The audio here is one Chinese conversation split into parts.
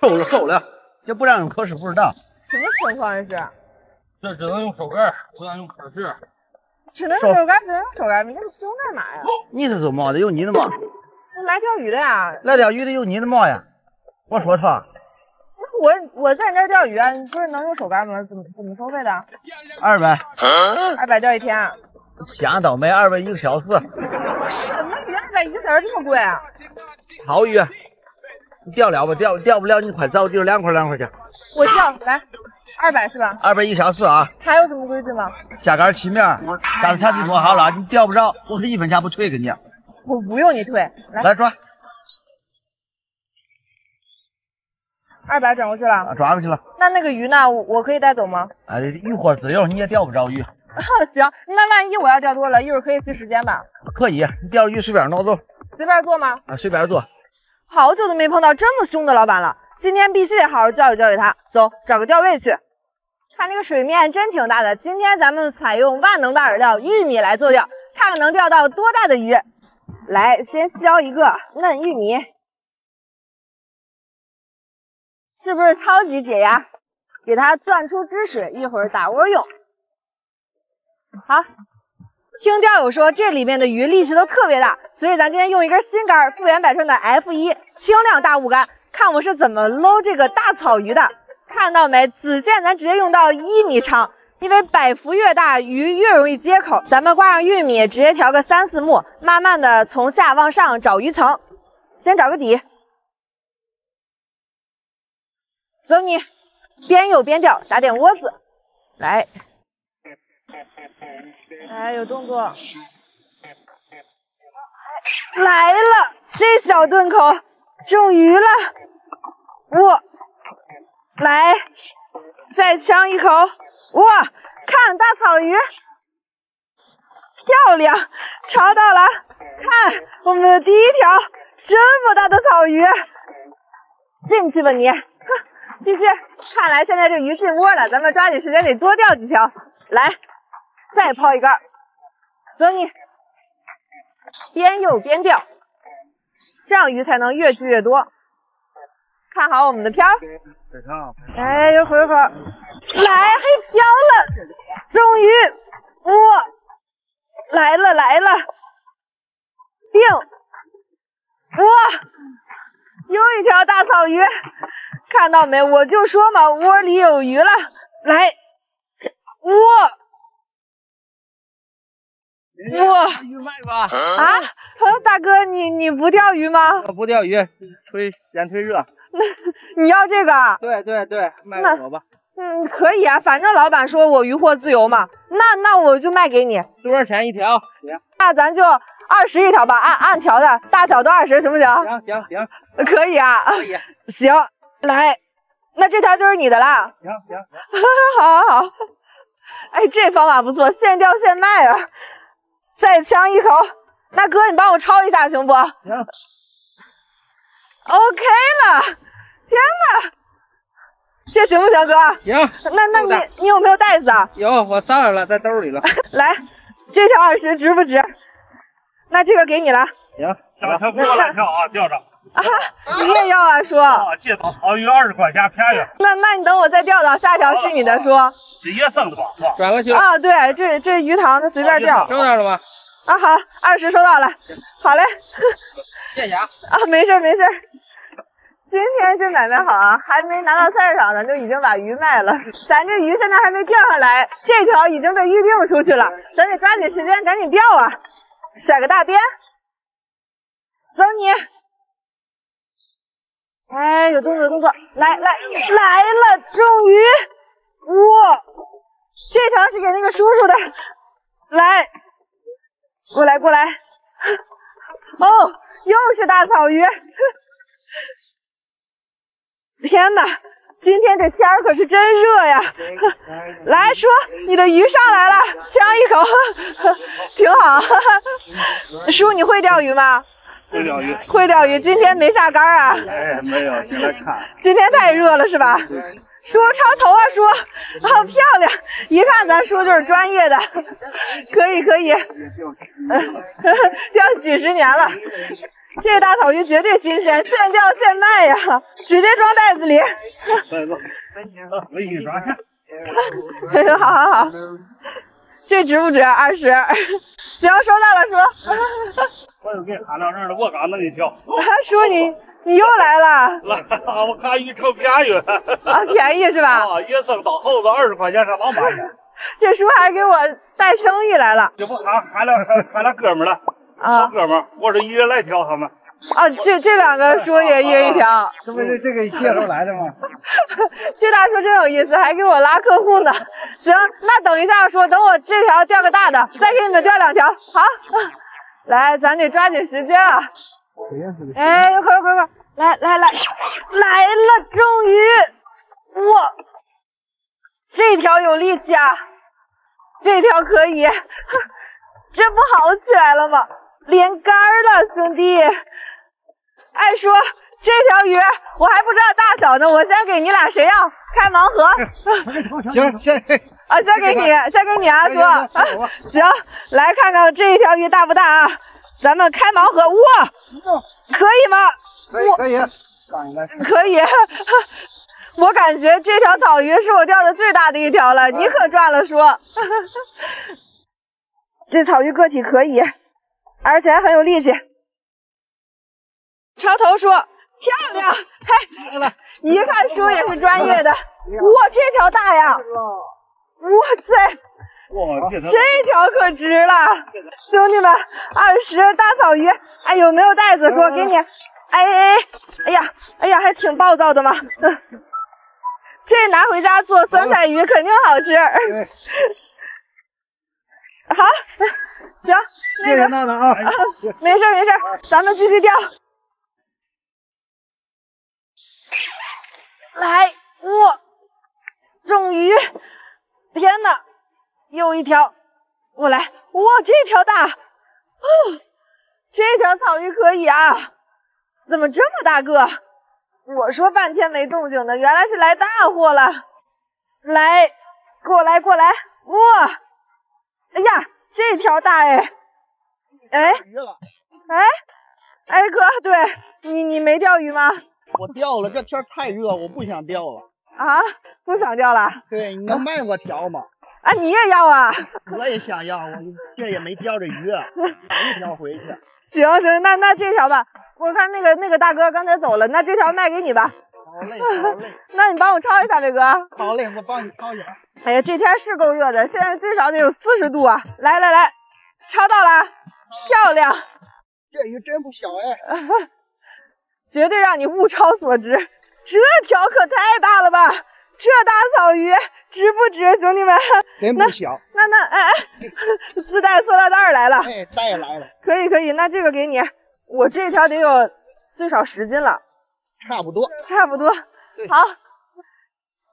收了，这不让用可视不知道。什么情况这是？这只能用手竿，不能用可视。只能用手竿，只能用手竿，你那么凶干嘛呀？你是做么的？有你的吗？我来钓鱼的呀。来钓鱼的有你的么呀？我说错。我在你这儿钓鱼啊，你不是能用手竿吗？怎么收费的？200。200钓一天啊？天倒霉，2001个小时。什么鱼2001个小时这么贵啊？好鱼，你钓了吧？钓不了你快找地儿凉快去。我钓来200是吧？200 1个小时啊。还有什么规矩吗？下竿起面，咱场地做好了，你钓不着，我是1分钱不退给你。我不用你退，来抓。200转过去了，抓过去了。那个鱼呢？我可以带走吗？哎，渔获自由，你也钓不着鱼。行，那万一我要钓多了，一会儿可以去时间吧？可以，你钓鱼随便拿走。随便做吗？啊，随便做。好久都没碰到这么凶的老板了，今天必须得好好教育教育他。走，找个钓位去。看这个水面真挺大的，今天咱们采用万能大饵料玉米来做钓，看看能钓到多大的鱼。来，先削一个嫩玉米，是不是超级解压？给它攥出汁水，一会儿打窝用。好，听钓友说这里面的鱼力气都特别大，所以咱今天用一根新竿，富源百川的 F1 轻量大雾竿，看我是怎么搂这个大草鱼的。看到没？子线咱直接用到1米长，因为摆幅越大，鱼越容易接口。咱们挂上玉米，直接调个3、4目，慢慢的从下往上找鱼层。先找个底，走你，边游边钓，打点窝子，来。哎，有动作，来了！这小顿口中鱼了，哇！来，再呛一口，哇！看大草鱼，漂亮，抄到了！看我们的第一条这么大的草鱼，进去吧你！继续，看来现在这鱼进窝了，咱们抓紧时间得多钓几条。来。再抛一竿，走你，边游边钓，这样鱼才能越聚越多。看好我们的漂，哎，一会儿，来，还漂了，终于，哇，来了，定，哇，又一条大草鱼，看到没？我就说嘛，窝里有鱼了，来，哇。哇！鱼卖吧！啊，大哥，你不钓鱼吗？我不钓鱼，先推热。那你要这个？对，卖给我吧。可以啊，反正老板说我渔获自由嘛。那我就卖给你。多少钱一条？行。那咱就20一条吧，按条的，大小都20，行不行？行。可以啊。可以。行，来，那这条就是你的啦。行。好。哎，这方法不错，现钓现卖啊。再呛一口，那哥你帮我抄一下行不？行。OK 了，天哪，这行不行哥？行。那你有没有袋子啊？有，我上来了，在兜里了。来，这条20值不值？那这个给你了。行，小条给我2条啊，钓着。啊，你也要啊，叔？这条草鱼20块钱便宜。那你等我再钓到下条是你的，叔。是野生的吧？转过去啊，对，这鱼塘随便钓。收到了吗？啊，好，20收到了。好嘞。谢谢啊。没事。今天这买卖好啊，还没拿到菜市场呢，就已经把鱼卖了。咱这鱼现在还没钓上来，这条已经被预定出去了，咱得抓紧时间赶紧钓啊！甩个大鞭，走你！哎，有动作，来了，终于！哇，这条是给那个叔叔的，来，过来！哦，又是大草鱼！天哪，今天这天儿可是真热呀！来叔，你的鱼上来了，呛一口，挺好。叔，你会钓鱼吗？会钓鱼，今天没下竿啊？哎，没有，先来看。今天太热了是吧？叔超头啊，叔，好漂亮！一看咱叔就是专业的，可以可以，钓几十年了。这个大草鱼绝对新鲜，现钓现卖呀，直接装袋子里。好好好，这值不值？20。行，收到了，叔。我又给喊到这儿了，我刚弄一条。叔你又来了？来，我看鱼成便宜了。啊，便宜是吧？啊，野生到后头20块钱上老买去。这叔还给我带生意来了。这不喊了哥们了。啊，哥们，我是一人来挑他们。啊，这两个叔也一人一条。这不是这个介绍来的吗？这大叔真有意思，还给我拉客户呢。行，那等一下说，等我这条钓个大的，再给你们钓2条。好，来，咱得抓紧时间啊。哎，快，来了，终于，哇，这条有力气啊，这条可以，这不好起来了吗？连杆了，兄弟。哎，叔，这条鱼我还不知道大小呢，我先给你俩，谁要开盲盒？行，先给你啊，叔。行，来看看这一条鱼大不大啊？咱们开盲盒，哇，可以吗？可以。我感觉这条草鱼是我钓的最大的一条了，你可赚了，叔。这草鱼个体可以，而且还很有力气。超头说漂亮，嘿，一看叔也是专业的。哇，这条大呀！哇塞！这条可值了，兄弟们，20大草鱼，哎，有没有袋子？说给你，哎呀，还挺暴躁的嘛。这拿回家做酸菜鱼肯定好吃。好，行，那个，没事，咱们继续钓。来，哇，终于，天哪！又一条，我来，哇，这条大，这条草鱼可以啊，怎么这么大个？我说半天没动静呢，原来是来大货了。来，过来，哇，哎呀，这条大哎哥，对你没钓鱼吗？我钓了，这天太热，我不想钓了。啊，不想钓了？对，你能卖我条吗？啊，你也要啊？我也想要，我这也没钓着鱼，买一条回去。行，那这条吧，我看那个大哥刚才走了，那这条卖给你吧。好嘞。那你帮我抄一下，这哥。好嘞，我帮你抄一下。哎呀，这天是够热的，现在最少得有40度啊！来，抄到了，漂亮。这鱼真不小哎，绝对让你物超所值。这条可太大了吧！这大草鱼值不值，兄弟们？真不小。那自带塑料袋来了。哎，带来了。可以，那这个给你。我这条得有最少10斤了。差不多。好。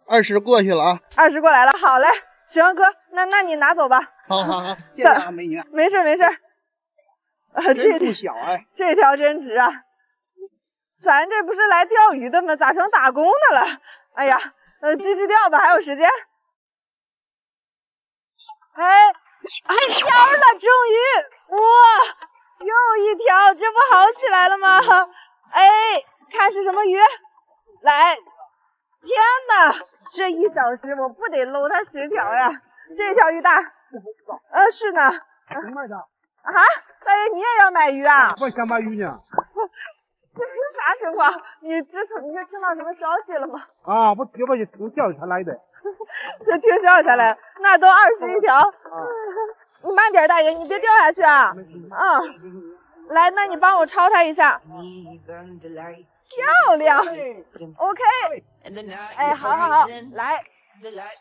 20过去了啊。20过来了，好嘞。行哥，那你拿走吧。好，谢谢啊，美女。没事。真不小哎。这条真值啊！咱这不是来钓鱼的吗？咋成打工的了？哎呀，继续钓吧，还有时间。哎，漂了，终于！哇，又一条，这不好起来了吗？哎，看是什么鱼？来，天哪，这1小时我不得搂它10条呀！这条鱼大，是呢。什么的？啊，大爷，你也要买鱼啊？我想买鱼呢。这是啥情况？你听到什么消息了吗？啊，我听消息才来的。这听消息才来，那都21条。你慢点，大爷，你别掉下去啊！来，那你帮我抄它一下。漂亮 ，OK。哎，好，来。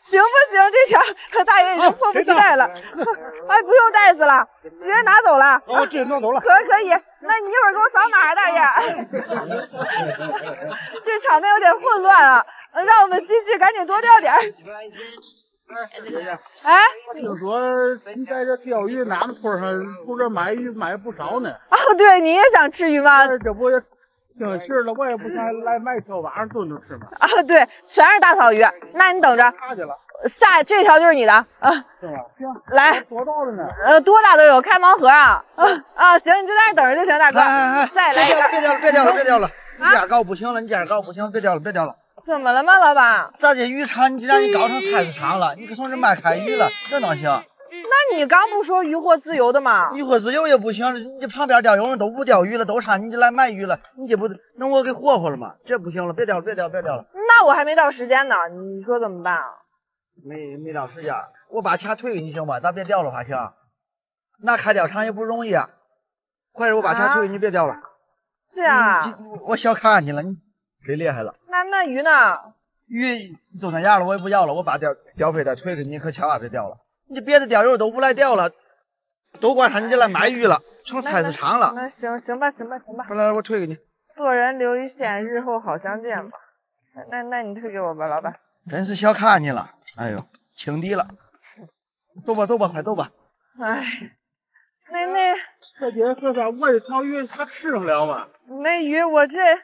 行不行？这条大爷已经迫不及待了，哎，不用袋子了，直接拿走了。直接拿走了。可以，那你一会儿给我扫码，大爷。这场面有点混乱啊，让我们继续，赶紧多钓点。哎，听说你在这钓鱼哪个坡上，不是买鱼买不少呢？哦，对，你也想吃鱼吗？这不也挺是了，我也不想来买条晚上炖着吃嘛。啊，对，全是大草鱼。那你等着，下去了，下这条就是你的啊。是吧？行，来，多大的呢？多大都有，开盲盒啊。行，你就在这等着就行，大哥。再来一个。别掉了！你这样搞不行了，别掉了。怎么了嘛，老板？咱这鱼场你让你搞成菜市场了，你可从这卖开鱼了，这哪行？那你刚不说渔获自由的吗？渔获自由也不行，你这旁边钓友人都不钓鱼了，都上你这来卖鱼了，你这不能我给霍霍了吗？这不行了，别钓了。那我还没到时间呢，你说怎么办啊？没到时间，我把钱退给你行吧？咱别钓了，行？那开钓场也不容易啊，快点我把钱退给你，别钓了。这样啊？我小看你了，你忒厉害了。那鱼呢？鱼都那样了，我也不要了，我把钓费再退给你，可千万别钓了。你这别的钓友都不来钓了，都管上你这来卖鱼了，成菜市场了。那行吧。来，我退给你。做人留一线，日后好相见吧。那你退给我吧，老板。真是小看你了，哎呦，轻敌了。走吧，快走吧。哎，那大姐说啥？我这条鱼它吃上了吗？那鱼我这儿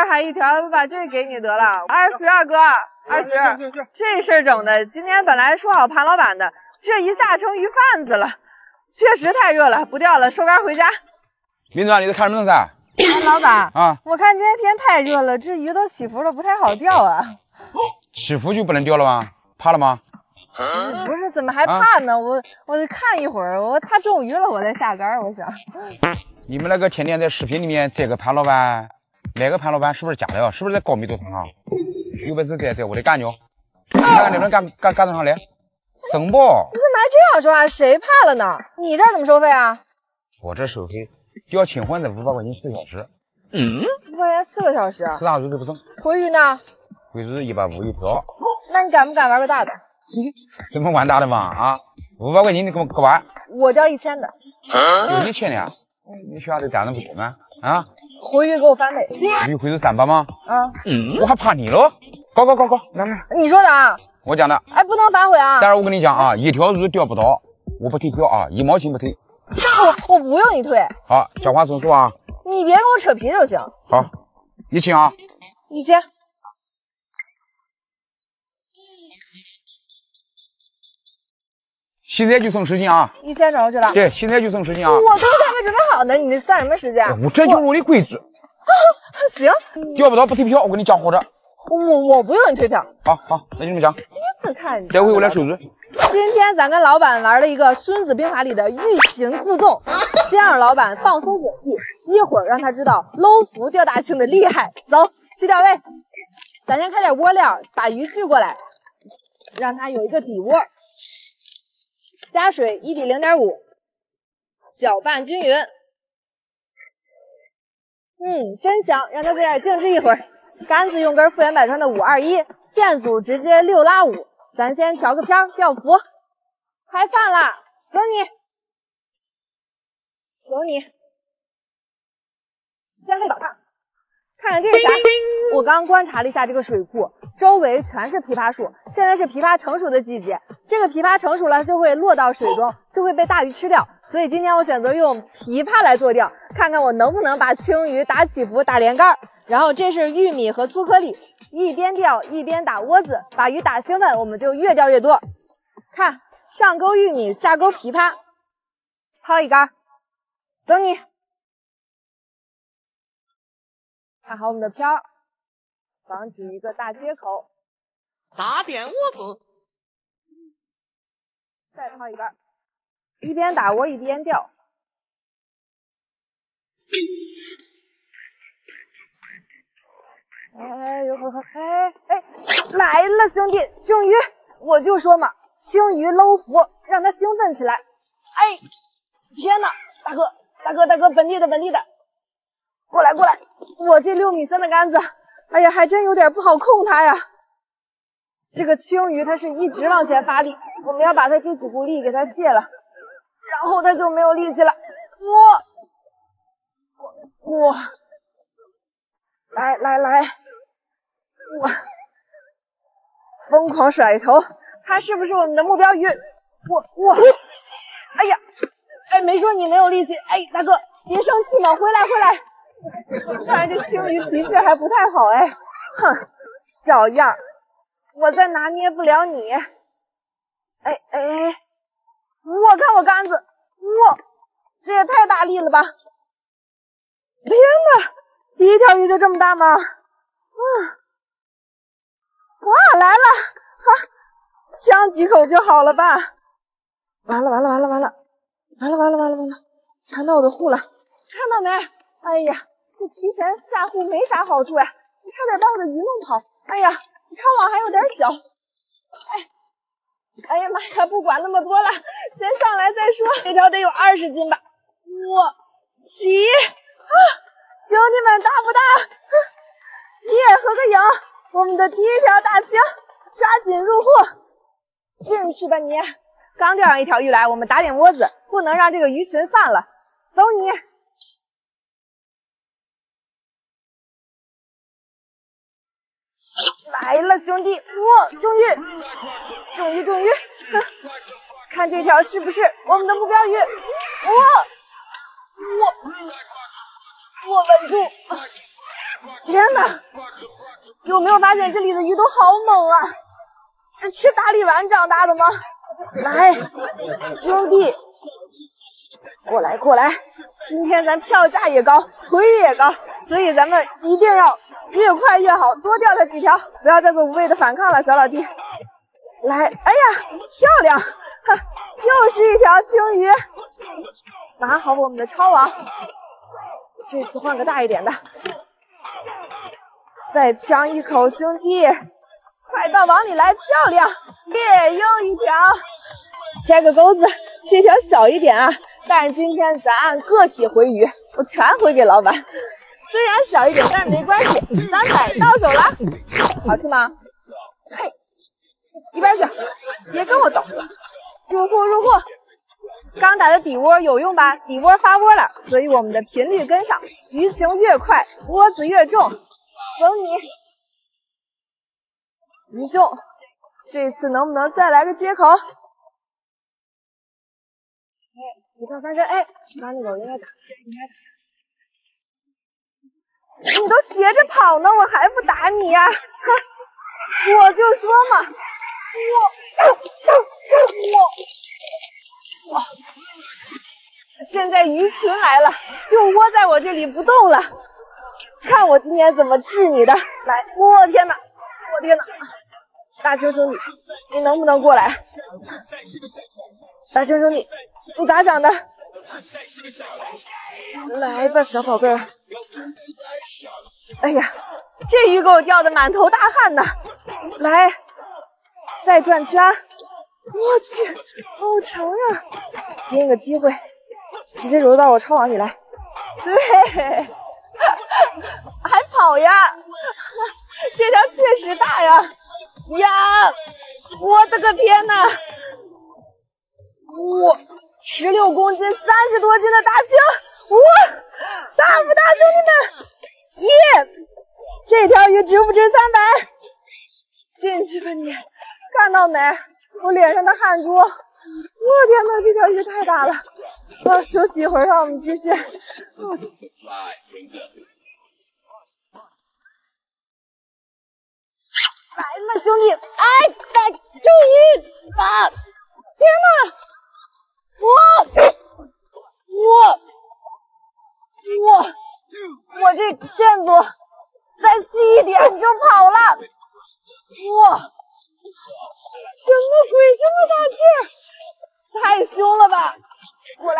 还一条，我把这给你得了。20啊，哥，20。这事儿整的，今天本来说好盘老板的，这一下成鱼贩子了。确实太热了，不钓了，收竿回家。林总，你在看什么东西？哎，老板啊，我看今天天太热了，这鱼都起伏了，不太好钓啊。起伏就不能钓了吗？怕了吗？不是，怎么还怕呢？我得看一会儿，它中鱼了，我再下竿。我想，你们那个天天在视频里面这个潘老板，那个潘老板是不是假的？是不是在搞密度堂啊？有本事在我的感觉，你看看你能干多少来？省不？你怎么还这样说话？谁怕了呢？你这儿怎么收费啊？我这收费钓清混的500块钱4小时。500块钱4个小时，其他日子不省。回鱼呢？回鱼150一条。那你敢不敢玩个大的？怎么玩大的嘛？啊，500块钱你给我玩？我交1000的。有1000的呀？你学校的单子不多吗？啊？回鱼给我翻倍。回鱼300吗？啊。我还怕你喽？搞，来。你说的啊？我讲的。哎，不能反悔啊！但是我跟你讲啊，一条鱼钓不到，我不退票啊，1毛钱不退。我不用你退。好，交换总数啊。你别跟我扯皮就行。好，1000啊。1000。现在就剩时间啊！1000转过去了。对，现在就剩时间啊！我东西还没准备好呢，你那算什么时间？这就是我的规矩。行。钓不到不退票，我跟你讲好着。我不用你退票。好，那就这么讲。第一次看你。这回我来收鱼。今天咱跟老板玩了一个《孙子兵法》里的欲擒故纵，先让老板放松警惕，一会儿让他知道搂浮钓大庆的厉害。走，去钓位。咱先开点窝料，把鱼聚过来，让它有一个底窝。加水1比0.5，搅拌均匀。真香，让它在这儿静置一会儿。杆子用根复原百川的521，线组直接6拉5。咱先调个片儿，钓浮。开饭啦，走你。先黑宝看，看看这是啥？我刚观察了一下这个水库，周围全是枇杷树，现在是枇杷成熟的季节。这个枇杷成熟了就会落到水中，就会被大鱼吃掉。所以今天我选择用枇杷来做钓，看看我能不能把青鱼打起伏、打连竿。然后这是玉米和粗颗粒，一边钓一边打窝子，把鱼打兴奋，我们就越钓越多。看，上钩玉米，下钩枇杷，抛一竿，走你。看好我们的漂，防止一个大接口，打点窝子，再抛一竿，一边打窝一边钓。哎呦呵呵，哎，来了兄弟，中鱼！我就说嘛，青鱼搂浮，让它兴奋起来。哎，天哪，大哥，本地的，过来，我这6米3的杆子，哎呀，还真有点不好控它呀。这个青鱼它是一直往前发力，我们要把它这几股力给它卸了，然后它就没有力气了。我来，我疯狂甩头，它是不是我们的目标鱼？哎呀，没说你没有力气，哎，大哥别生气嘛，回来，看来这青鱼脾气还不太好哎。哼，小样，我再拿捏不了你。哎，我看我杆子，哇，这也太大力了吧！天哪，第一条鱼就这么大吗？哇，来了，呛几口就好了吧？完了，缠到我的护了，看到没？哎呀，这提前下护没啥好处呀，你差点把我的鱼弄跑。哎呀，抄网还有点小。哎呀妈呀，不管那么多了，先上来再说。这条得有20斤吧？我起兄弟们大不大？耶，合个影！我们的第一条大青，抓紧入户，进去吧你！刚钓上一条鱼来，我们打点窝子，不能让这个鱼群散了。走你！来了，兄弟！哇，终于！看这条是不是我们的目标鱼？我稳住！天哪！有没有发现这里的鱼都好猛啊？这吃大力丸长大的吗？来，兄弟，过来！今天咱票价也高，回率也高，所以咱们一定要越快越好，多钓它几条，不要再做无谓的反抗了，小老弟。来，哎呀，漂亮！又是一条青鱼，拿好我们的抄网，这次换个大一点的，再呛一口，兄弟，快到网里来，漂亮！耶，又一条，摘个钩子，这条小一点啊，但是今天咱按个体回鱼，我全回给老板。虽然小一点，但是没关系，300到手了，好吃吗？嘿，一边去，别跟我斗。入户！刚打的底窝有用吧？底窝发窝了，所以我们的频率跟上，鱼情越快，窝子越重。走你，鱼兄，这次能不能再来个接口？一块翻身，刚那个我应该打。你都斜着跑呢，我还不打你呀？我就说嘛，我现在鱼群来了，就窝在我这里不动了。看我今天怎么治你的！来，我天哪！大青兄弟，你能不能过来？大青兄弟，你咋想的？来吧，小宝贝儿。哎呀，这鱼给我钓得满头大汗呢。来，再转圈。我去，好长呀！给你个机会，直接揉到我抄网里来。对，还跑呀！这条确实大呀！呀，我的个天哪！哇，16公斤，30多斤的大青！哇，大不大，兄弟们？耶！这条鱼值不值300？进去吧你，看到没？我脸上的汗珠！我天哪，这条鱼太大了！休息一会儿，让我们继续。来了，兄弟！终于！天哪！我这线索再细一点就跑了！什么鬼，这么大劲儿，太凶了吧！过来！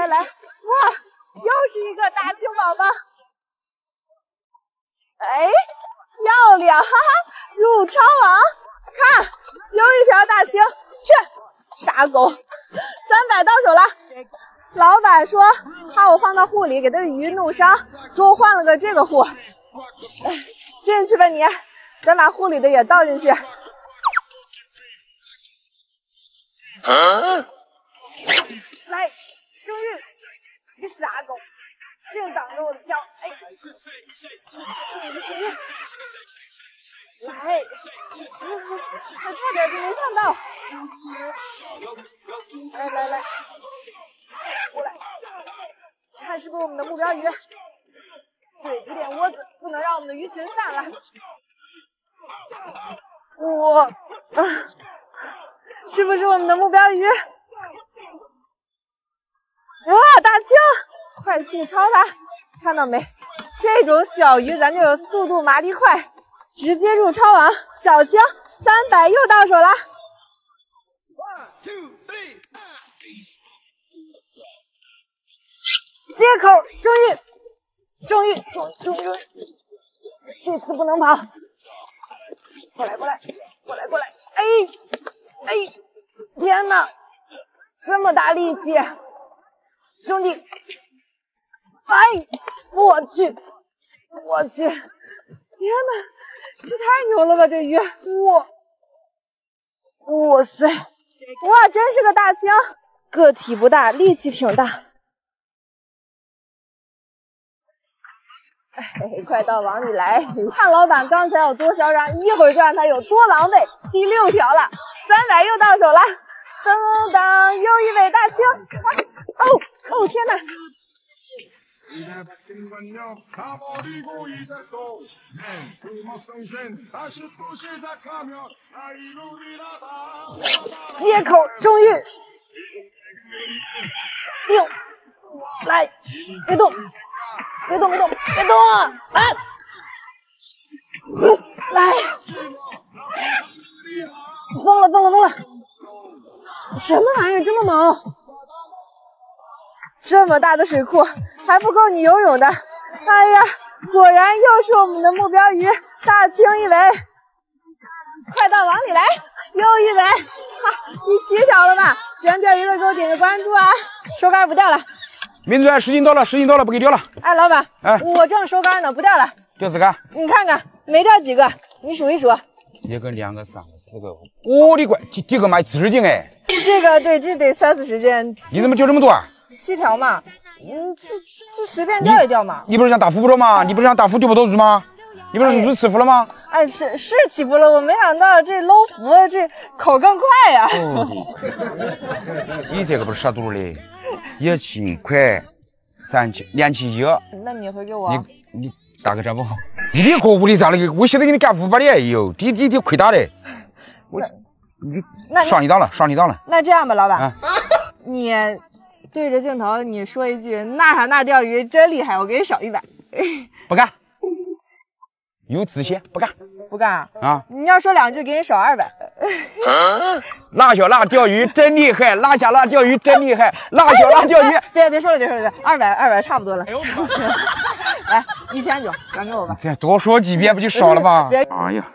来！哇，又是一个大青宝宝！漂亮，哈哈！入抄网，看，又一条大青，去，傻狗，300到手了。老板说怕我放到户里给他的鱼弄伤，给我换了个这个户。进去吧你，咱把户里的也倒进去。来，终于，你傻狗，净挡着我的漂！来，我差点就没看到。来，过来，看是不是我们的目标鱼？对，比点窝子，不能让我们的鱼群散了。是不是我们的目标鱼？啊，大青，快速抄它，看到没？这种小鱼咱就有速度麻痹快，直接入抄网。小青300又到手了。接口，终于，这次不能跑。过来！哎，天哪，这么大力气，兄弟！哎，我去，天哪，这太牛了吧，这鱼！哇塞，哇，真是个大青，个体不大，力气挺大。快到网里来，看老板刚才有多嚣张，一会儿就让他有多狼狈。第6条了，300又到手了，噔噔，又一尾大青！哦，天哪！接口，终于定，来，别动，来，来，疯了！什么玩意儿这么猛？这么大的水库还不够你游泳的。哎呀，果然又是我们的目标鱼，大青一尾。快到网里来，又一尾，第7条了吧？喜欢钓鱼的给我点个关注啊！收竿不钓了。民主10斤多了，不给钓了。哎，老板，哎，我正收竿呢，不钓了。钓几个？你看看，没钓几个，你数一数。1个、2个、3个、4个。我的乖，这个买40斤哎。这个对，这得30-40斤。你怎么钓这么多啊？7条嘛，这随便钓一钓嘛。你不是想打浮不着吗？你不是想打浮钓不到鱼吗？你不是鱼起浮了吗？哎，是起浮了，我没想到这搂浮这口更快呀。你这个不是杀毒的，1斤块3斤2斤1。那你会给我？你打个招呼好。你可无理咋了？我现在给你干500的哎呦，你亏大的。上你当了。那这样吧，老板，你对着镜头你说一句那钓鱼真厉害，我给你少100。不干。有自信不干。不干啊！你要说2句，给你少200。辣小辣钓鱼真厉害，辣小辣钓鱼真厉害，辣小辣钓鱼。别说了，200差不多了。来，1900转给我吧。再多说几遍不就少了吗？哎呀，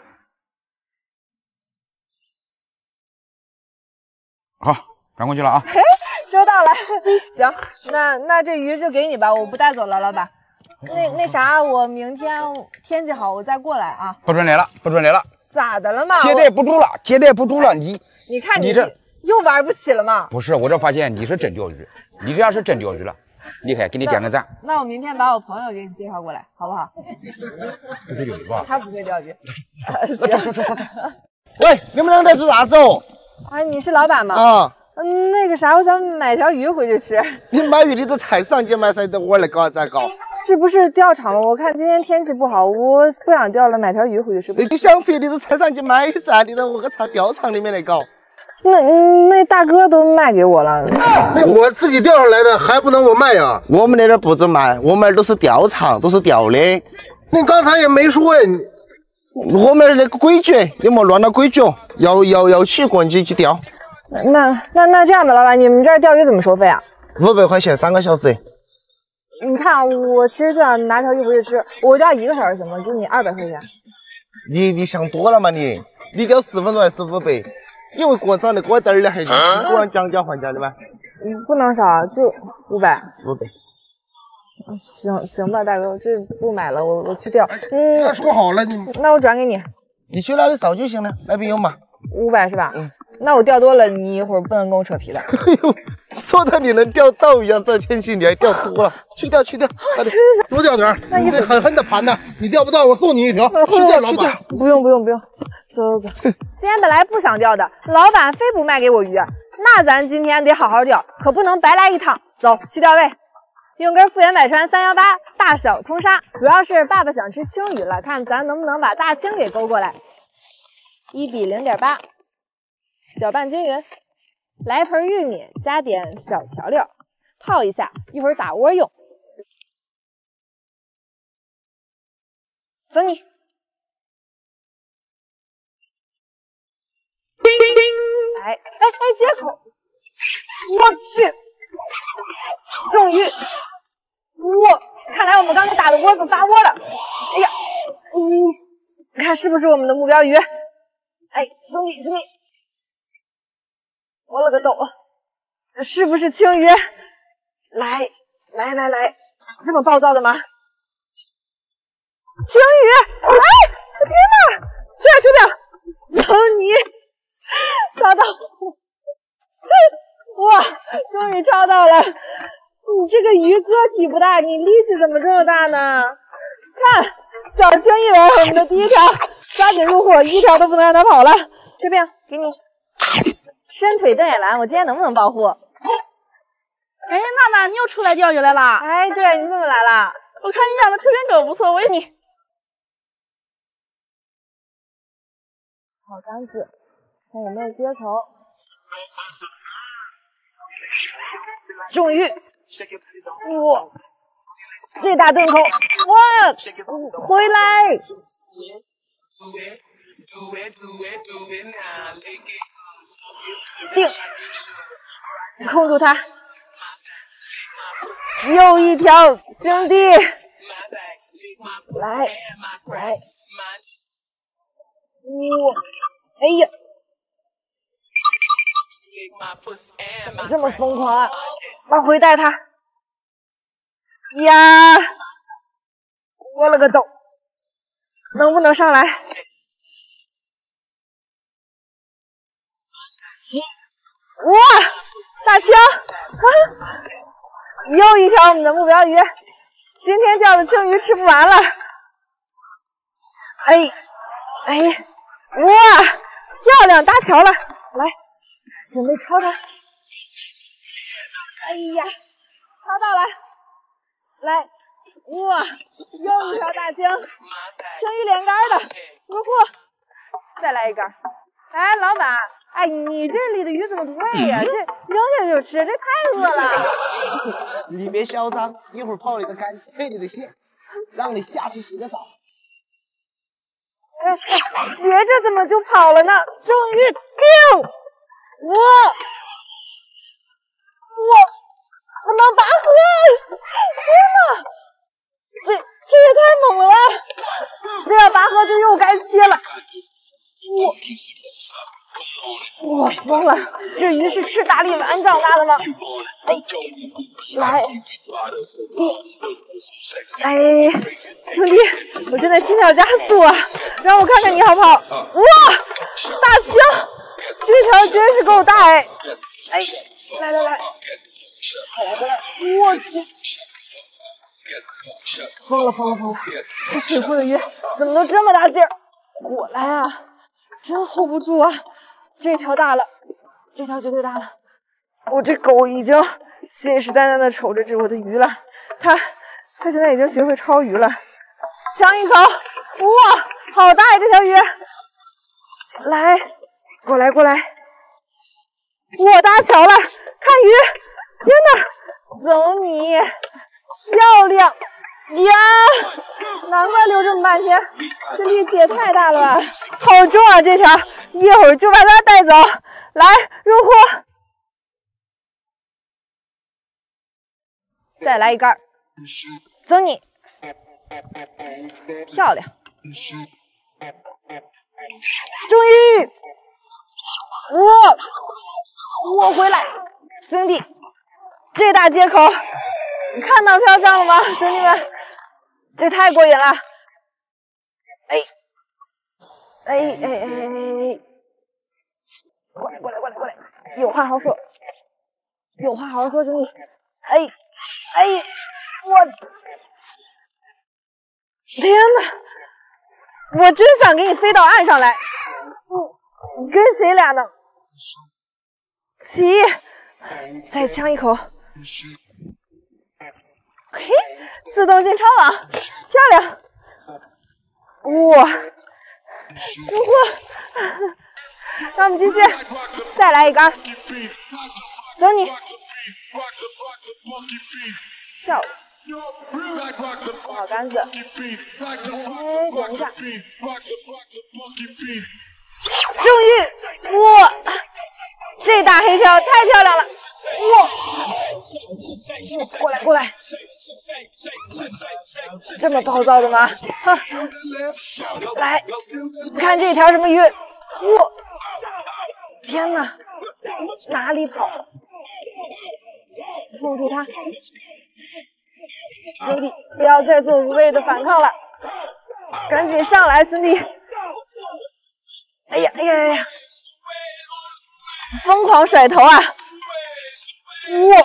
好，转过去了啊。收到了。行，那这鱼就给你吧，我不带走了，老板。那啥，我明天天气好我再过来啊。不准来了。咋的了嘛？接待不住了，你看你这又玩不起了吗？不是，我这发现你是真钓鱼，你这样是真钓鱼了，厉害，给你点个赞。那我明天把我朋友给你介绍过来，好不好？不会钓鱼吧？他不会钓鱼。行。喂，你们俩在做啥子哦？哎，你是老板吗？啊。那个啥，我想买条鱼回去吃。你买鱼你都菜市场去买噻，我来搞咋搞？这不是钓场吗？我看今天天气不好，我不想钓了，买条鱼回去吃。你想吃你到菜市场去买噻，你到我个钓场里面来搞。那大哥都卖给我了。那我自己钓上来的还不能我卖呀？我们那边不准卖，我们都是钓场，都是钓的。你刚才也没说呀，我们那个规矩，你莫乱了规矩，要起过去钓。那这样吧，老板，你们这儿钓鱼怎么收费啊？500块钱3个小时。你看，我其实就想拿条鱼回去吃，我钓1个小时行吗？给你200块钱。你想多了嘛你钓10分钟还是500？因为锅长得锅点儿的还锅上讲讲还价的吗？不能少，就500。500。行吧，大哥，我这不买了，我去钓。那说好了你。那我转给你。你去哪里找就行了，那边有吗？500是吧？那我钓多了，你一会儿不能跟我扯皮的。哎呦，说的你能钓到一样，这天气你还钓多了，去钓，快点，多钓点，你得狠狠的盘它，你钓不到我送你1条，去钓老板。不用，走。今天本来不想钓的，老板非不卖给我鱼，那咱今天得好好钓，可不能白来一趟。走，去钓位。用根复原百川318，大小通杀。主要是爸爸想吃青鱼了，看咱能不能把大青给勾过来。1比0.8，搅拌均匀。来盆玉米，加点小调料，泡一下，一会儿打窝用。走你。哎，接口！我去，终于，看来我们刚才打的窝子发窝了。哎呀，你看是不是我们的目标鱼？哎，兄弟，我了个抖，是不是青鱼？来，这么暴躁的吗？青鱼，哎，天哪，去不了，走你！抓到！哇，终于抓到了！你这个鱼个体不大，你力气怎么这么大呢？看，小青一人，我们的第一条，抓紧入伙，一条都不能让它跑了。这边给你，伸腿瞪眼蓝，我今天能不能报户？哎，娜娜，你又出来钓鱼来啦？哎，对，你怎么来了？我看你养的特别狗不错，我也你。好杆子。看有没有接口，终于，哇，这大顿口，哇，回来，定，控住它，又一条，兄弟，来，哇，哎呀！怎么这么疯狂啊！往回带他！呀，我了个抖，能不能上来？哇，大枪！又一条我们的目标鱼，今天钓的青鱼吃不完了。哎，哇，漂亮，搭桥了，来。准备抄它！哎呀，抄到了！来，哇，又一条大青，青鱼连杆的，入货！再来一杆！哎，老板，哎，你这里的鱼怎么不喂呀？这扔下就吃，这太饿了！你别嚣张，一会儿泡里的干，配里的鲜，让你下去洗个澡。哎，斜着怎么就跑了呢？终于丢！我能拔河！天哪，这也太猛了吧！这要拔河就又该切了。我疯了，这鱼是吃大力丸长大的吗？哎，来，哎，兄弟，我现在心跳加速啊！让我看看你好不好？哇，大青！这条真是够大哎！哎，来，过来！我去，疯了！这水库的鱼怎么都这么大劲儿？过来啊，真 hold 不住啊！这条大了，这条绝对大了。我这狗已经信誓旦旦的瞅着这我的鱼了，它现在已经学会抄鱼了。抢一口！哇，好大呀这条鱼！来。过来！我搭桥了，看鱼！天哪，走你！漂亮呀！难怪溜这么半天，这力气也太大了吧！好重啊这条，一会儿就把它带走。来，入货！再来一杆，走你！漂亮！注意力！我回来，兄弟，这大接口，你看到飘上了吗？兄弟们，这太过瘾了！过来，有话好说，兄弟！天哪，我真想给你飞到岸上来！你跟谁俩呢？起！再呛一口！嘿，自动进超网，漂亮！哇，让我们继续，再来一杆，走你，漂亮！好杆子，哎，等一下，终于，哇，这大黑漂太漂亮了，哇！过来，这么暴躁的吗？哈，来，看这条什么鱼？哇！天哪，哪里跑？控住它！兄弟，不要再做无谓的反抗了，赶紧上来，兄弟！哎呀！疯狂甩头啊！哇！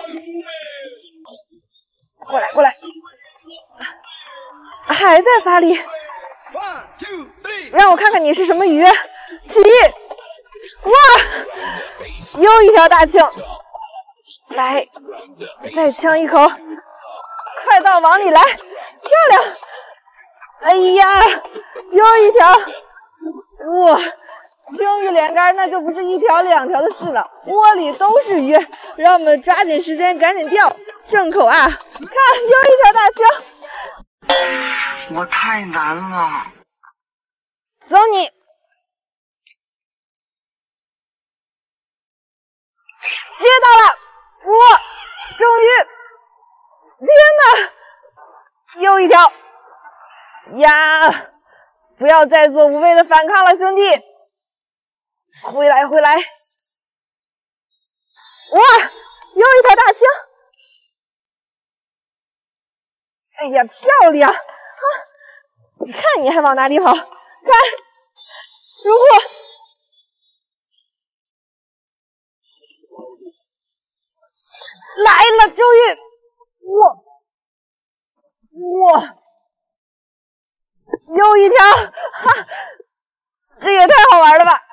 过来！还在发力，让我看看你是什么鱼！起！哇！又一条大青，来，再呛一口，快到网里来，漂亮！哎呀，又一条！哇！青鱼连杆那就不是一条两条的事了，窝里都是鱼，让我们抓紧时间赶紧钓，正口啊！看，又一条大青，我太难了。走你！接到了，哇！终于，天哪，又一条呀！不要再做无谓的反抗了，兄弟！回来！哇！又一条大青！哎呀，漂亮！啊，你看你还往哪里跑？看，如果来了，终于！哇！又一条！哈，这也太好玩了吧！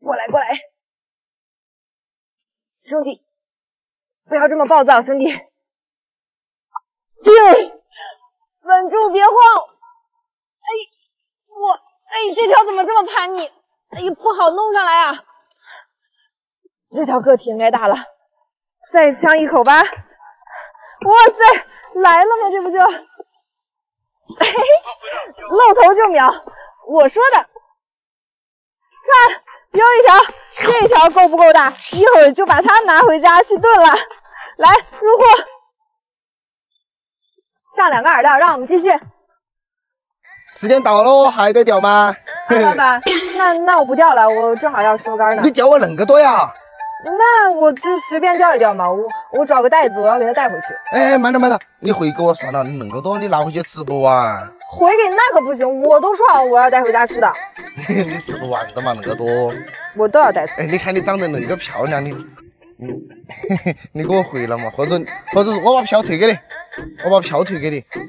过来，兄弟，不要这么暴躁，兄弟，定，稳住，别慌。这条怎么这么叛逆？不好弄上来啊！这条个体应该大了，再呛一口吧。哇塞，来了吗？这不就，露头就秒，我说的。看。又一条，这条够不够大？一会儿就把它拿回家去炖了。来，入货，上2个饵料，让我们继续。时间到了，还得钓吗？老板，那我不钓了，我正好要收竿呢。你钓我那个多呀？那我就随便钓一钓嘛，我找个袋子，我要给它带回去。哎，慢点，你回给我算了，你那么多，你拿回去吃不完。回给那可不行，我都说好我要带回家吃的。你吃不完的嘛，那个多，我都要带走。哎，你看你长得那个漂亮，你给我回了嘛，或者是我把票退给你，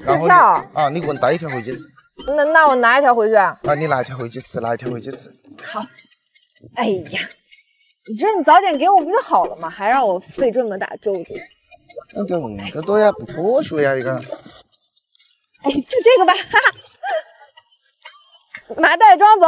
然后啊，你给我带一条回去吃。那我拿一条回去啊？啊，你拿一条回去吃，好。哎呀，你早点给我不就好了嘛，还让我费这么大周折。你钓那个多呀，不科学呀，这个。哎，就这个吧，哈哈。麻袋装走。